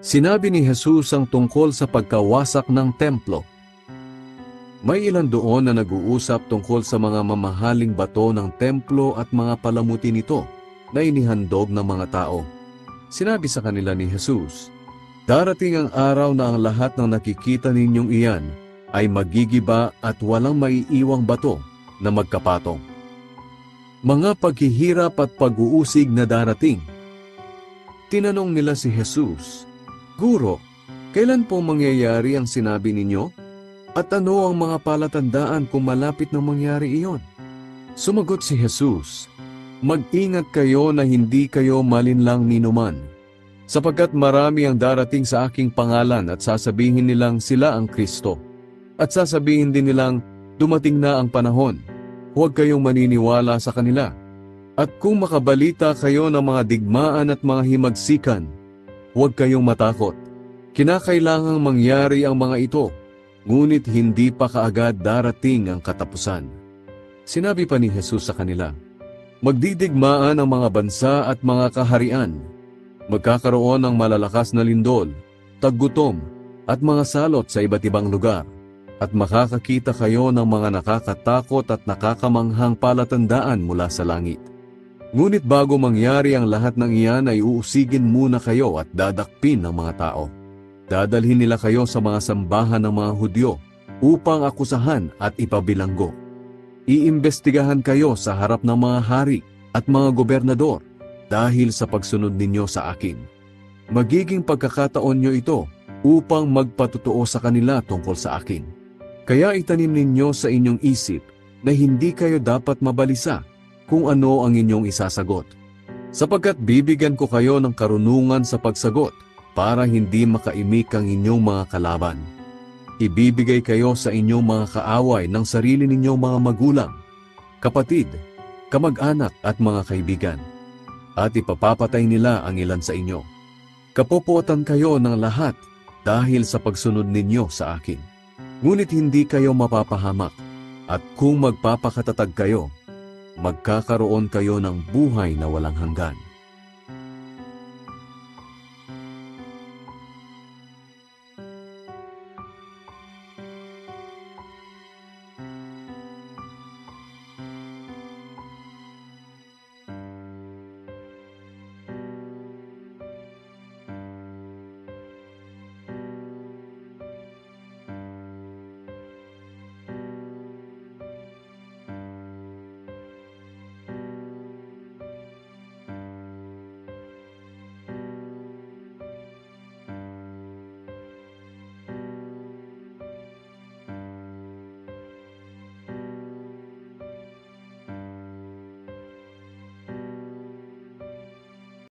Sinabi ni Jesus ang tungkol sa pagkawasak ng templo. May ilan doon na nag-uusap tungkol sa mga mamahaling bato ng templo at mga palamuti nito na inihandog ng mga tao. Sinabi sa kanila ni Jesus, "Darating ang araw na ang lahat ng nakikita ninyong iyan ay magigiba at walang maiiwang bato na magkapatong. Mga paghihirap at pag-uusig na darating." Tinanong nila si Jesus, "Guro, kailan po mangyayari ang sinabi ninyo? At ano ang mga palatandaan kung malapit na mangyari iyon?" Sumagot si Jesus, "Mag-ingat kayo na hindi kayo malinlang ninuman, sapagkat marami ang darating sa aking pangalan at sasabihin nilang sila ang Kristo. At sasabihin din nilang, dumating na ang panahon. Huwag kayong maniniwala sa kanila. At kung makabalita kayo ng mga digmaan at mga himagsikan, huwag kayong matakot. Kinakailangang mangyari ang mga ito, ngunit hindi pa kaagad darating ang katapusan." Sinabi pa ni Jesus sa kanila, "Magdidigmaan ang mga bansa at mga kaharian. Magkakaroon ng malalakas na lindol, taggutom, at mga salot sa iba't ibang lugar. At makakakita kayo ng mga nakakatakot at nakakamanghang palatandaan mula sa langit. Ngunit bago mangyari ang lahat ng iyan ay uusigin muna kayo at dadakpin ng mga tao. Dadalhin nila kayo sa mga sambahan ng mga Hudyo upang akusahan at ipabilanggo. Iimbestigahan kayo sa harap ng mga hari at mga gobernador dahil sa pagsunod ninyo sa akin. Magiging pagkakataon nyo ito upang magpatotoo sa kanila tungkol sa akin. Kaya itanim ninyo sa inyong isip na hindi kayo dapat mabalisa kung ano ang inyong isasagot. Sapagkat bibigyan ko kayo ng karunungan sa pagsagot para hindi makaimik ang inyong mga kalaban. Ibibigay kayo sa inyong mga kaaway ng sarili ninyong mga magulang, kapatid, kamag-anak at mga kaibigan. At ipapapatay nila ang ilan sa inyo. Kapopotan kayo ng lahat dahil sa pagsunod ninyo sa akin. Ngunit hindi kayo mapapahamak. At kung magpapakatatag kayo, magkakaroon kayo ng buhay na walang hanggan."